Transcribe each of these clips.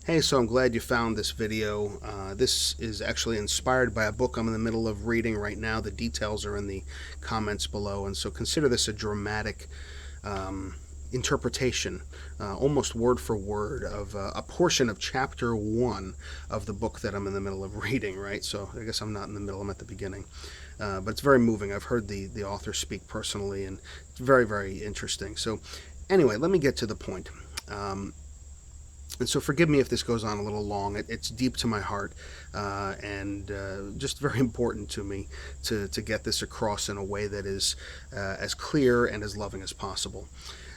Hey, so I'm glad you found this video. This is actually inspired by a book I'm in the middle of reading right now. The details are in the comments below, and so consider this a dramatic interpretation, almost word for word, of a portion of chapter 1 of the book that I'm in the middle of reading, right? So I guess I'm not in the middle, I'm at the beginning. But it's very moving. I've heard the author speak personally, and it's very, very interesting. So anyway, let me get to the point. And so forgive me if this goes on a little long. It's deep to my heart, and just very important to me to get this across in a way that is as clear and as loving as possible.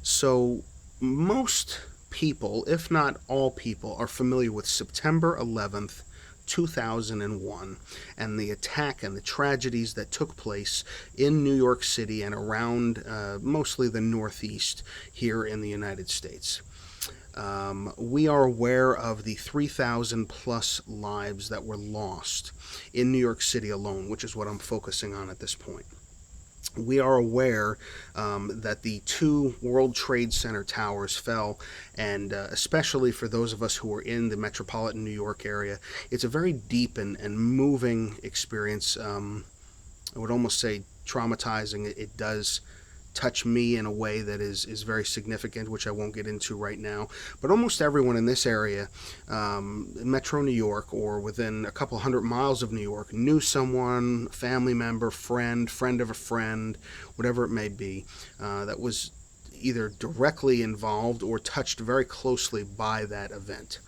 So most people, if not all people, are familiar with September 11th, 2001, and the attack and the tragedies that took place in New York City and around mostly the Northeast here in the United States. We are aware of the 3,000 plus lives that were lost in New York City alone, which is what I'm focusing on at this point. We are aware that the 2 World Trade Center towers fell, and especially for those of us who are in the metropolitan New York area, it's a very deep and moving experience. I would almost say traumatizing. It does touch me in a way that is very significant, which I won't get into right now. But almost everyone in this area, Metro New York, or within a couple hundred miles of New York, knew someone, family member, friend of a friend, whatever it may be, that was either directly involved or touched very closely by that event.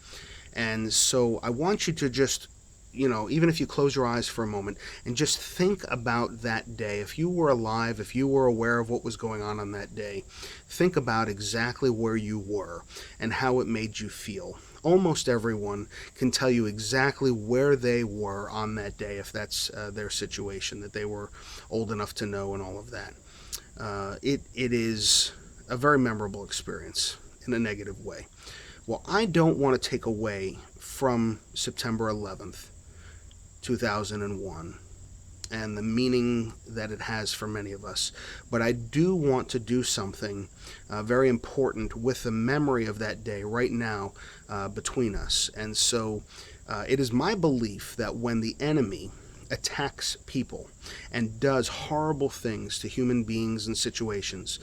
And so I want you to just, even if you close your eyes for a moment and just think about that day. If you were alive, if you were aware of what was going on that day, think about exactly where you were and how it made you feel. Almost everyone can tell you exactly where they were on that day, if that's their situation, that they were old enough to know and all of that. It is a very memorable experience in a negative way. Well, I don't want to take away from September 11th, 2001 and the meaning that it has for many of us. But I do want to do something very important with the memory of that day right now between us. And so it is my belief that when the enemy attacks people and does horrible things to human beings and situations,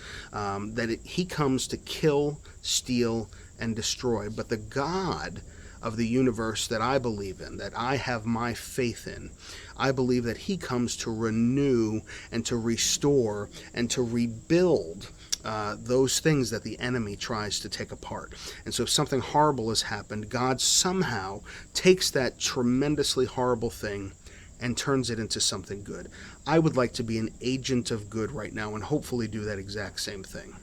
he comes to kill, steal, and destroy. But the God of the universe that I believe in, that I have my faith in, I believe that he comes to renew and to restore and to rebuild those things that the enemy tries to take apart. And so if something horrible has happened, God somehow takes that tremendously horrible thing and turns it into something good. I would like to be an agent of good right now and hopefully do that exact same thing.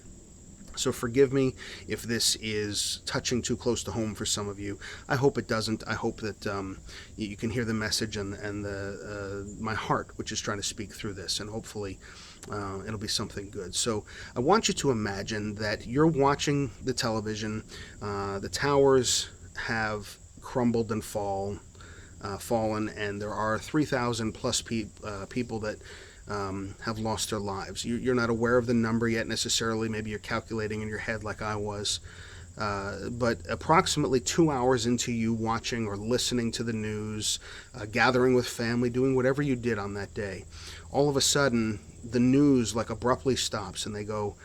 So forgive me if this is touching too close to home for some of you. I hope it doesn't. I hope that you can hear the message and my heart, which is trying to speak through this, and hopefully it'll be something good. So I want you to imagine that you're watching the television. The towers have crumbled and fallen, and there are 3,000 plus people that have lost their lives. You're not aware of the number yet necessarily. Maybe you're calculating in your head like I was. But approximately 2 hours into you watching or listening to the news, gathering with family, doing whatever you did on that day, all of a sudden the news like abruptly stops and they go,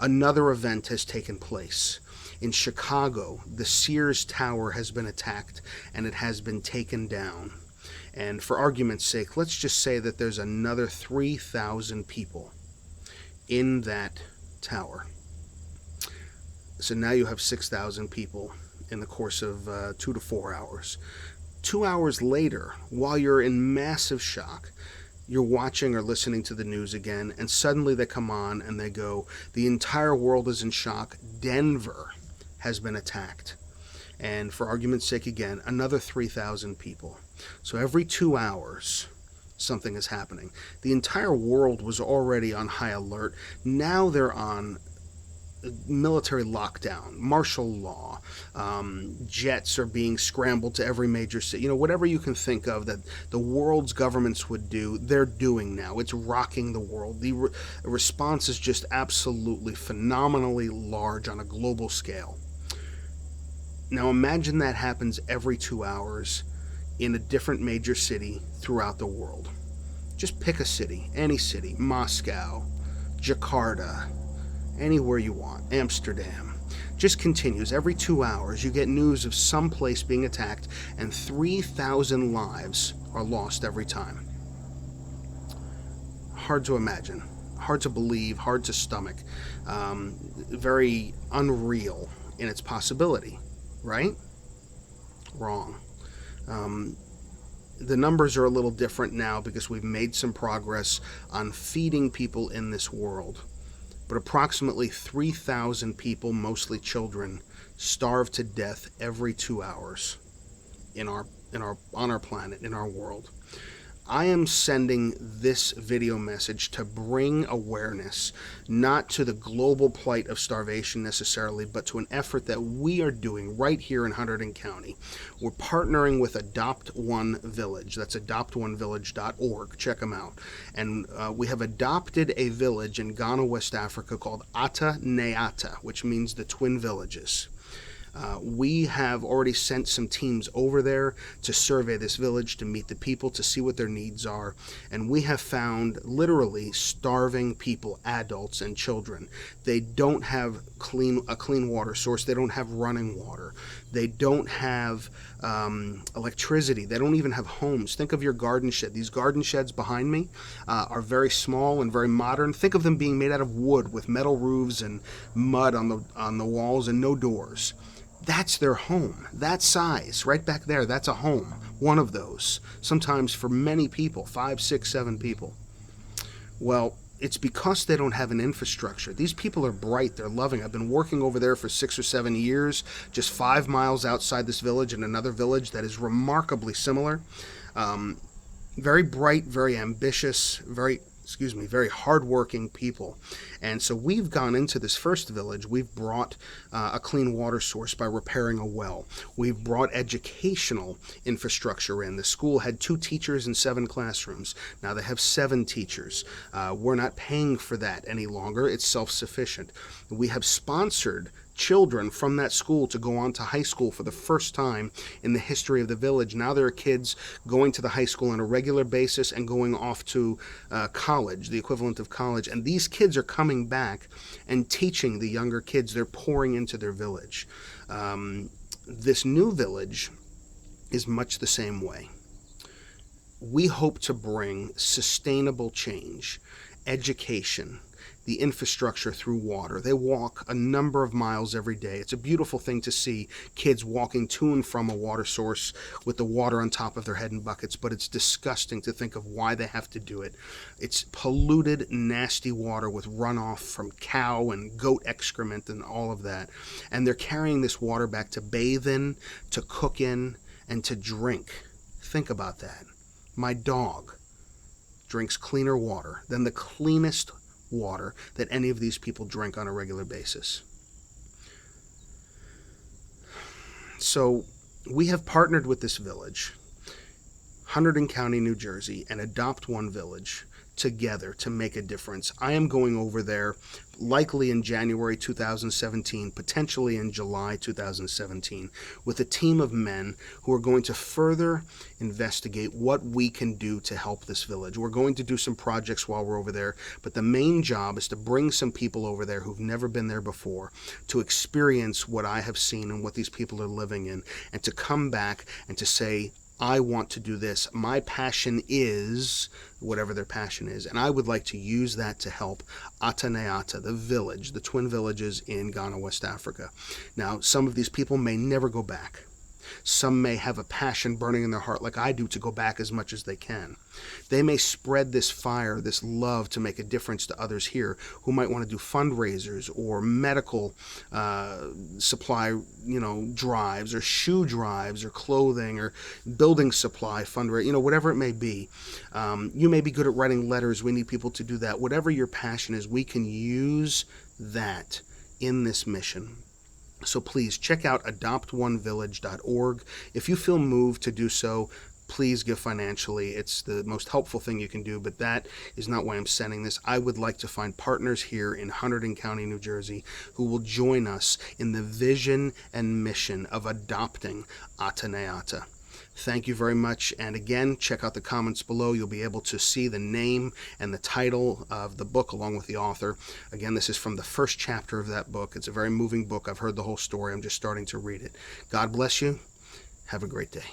another event has taken place. In Chicago, the Sears Tower has been attacked and it has been taken down. And for argument's sake, let's just say that there's another 3,000 people in that tower. So now you have 6,000 people in the course of 2 to 4 hours. 2 hours later, while you're in massive shock, you're watching or listening to the news again, and suddenly they come on and they go, the entire world is in shock. Denver has been attacked. And for argument's sake again, another 3,000 people. So every 2 hours, something is happening. The entire world was already on high alert. Now they're on military lockdown, martial law, jets are being scrambled to every major city. Whatever you can think of that the world's governments would do, they're doing now. It's rocking the world. The response is just absolutely phenomenally large on a global scale. Now imagine that happens every 2 hours in a different major city throughout the world. Just pick a city, any city, Moscow, Jakarta, anywhere you want, Amsterdam. Just continues. Every 2 hours, you get news of some place being attacked, and 3,000 lives are lost every time. Hard to imagine, hard to believe, hard to stomach, very unreal in its possibility, right? Wrong. Um, the numbers are a little different now because we've made some progress on feeding people in this world. But approximately 3,000 people, mostly children, starve to death every 2 hours on our planet, in our world. I am sending this video message to bring awareness, not to the global plight of starvation necessarily, but to an effort that we are doing right here in Hunterdon County. We're partnering with Adopt One Village. That's adoptonevillage.org. Check them out. And we have adopted a village in Ghana, West Africa called Ata Neata, which means the Twin Villages. We have already sent some teams over there to survey this village, to meet the people, to see what their needs are. And we have found literally starving people, adults and children. They don't have a clean water source. They don't have running water. They don't have electricity. They don't even have homes. Think of your garden shed. These garden sheds behind me are very small and very modern. Think of them being made out of wood with metal roofs and mud on the walls and no doors. That's their home. That size, right back there, that's a home. One of those. Sometimes for many people, 5, 6, 7 people. Well, it's because they don't have an infrastructure. These people are bright. They're loving. I've been working over there for 6 or 7 years, just 5 miles outside this village in another village that is remarkably similar. Very bright, very ambitious, very hardworking people. And so we've gone into this first village. We've brought a clean water source by repairing a well. We've brought educational infrastructure in. The school had 2 teachers and 7 classrooms. Now they have 7 teachers. We're not paying for that any longer. It's self-sufficient. We have sponsored children from that school to go on to high school for the first time in the history of the village. Now there are kids going to the high school on a regular basis and going off to college, the equivalent of college. And these kids are coming back and teaching the younger kids. They're pouring into their village. This new village is much the same way. We hope to bring sustainable change, education, the infrastructure through water. They walk a number of miles every day. It's a beautiful thing to see kids walking to and from a water source with the water on top of their head in buckets, but it's disgusting to think of why they have to do it. It's polluted, nasty water with runoff from cow and goat excrement and all of that. And they're carrying this water back to bathe in, to cook in, and to drink. Think about that. My dog drinks cleaner water than the cleanest water that any of these people drink on a regular basis. So we have partnered with this village, Hunterdon County, New Jersey, and Adopt One Village together to make a difference. I am going over there likely in January 2017, potentially in July 2017, with a team of men who are going to further investigate what we can do to help this village. We're going to do some projects while we're over there, but the main job is to bring some people over there who've never been there before to experience what I have seen and what these people are living in, and to come back and to say, I want to do this. My passion is whatever their passion is, and I would like to use that to help Ata Neata, the village, the twin villages in Ghana, West Africa. Now, some of these people may never go back. Some may have a passion burning in their heart like I do to go back as much as they can. They may spread this fire, this love to make a difference to others here who might want to do fundraisers or medical supply, drives or shoe drives or clothing or building supply fundraising, whatever it may be. You may be good at writing letters. We need people to do that. Whatever your passion is, we can use that in this mission. So please check out adoptonevillage.org. If you feel moved to do so, please give financially. It's the most helpful thing you can do, but that is not why I'm sending this. I would like to find partners here in Hunterdon County, New Jersey, who will join us in the vision and mission of adopting Ateneata. Thank you very much. And again, check out the comments below. You'll be able to see the name and the title of the book along with the author. Again, this is from the first chapter of that book. It's a very moving book. I've heard the whole story. I'm just starting to read it. God bless you. Have a great day.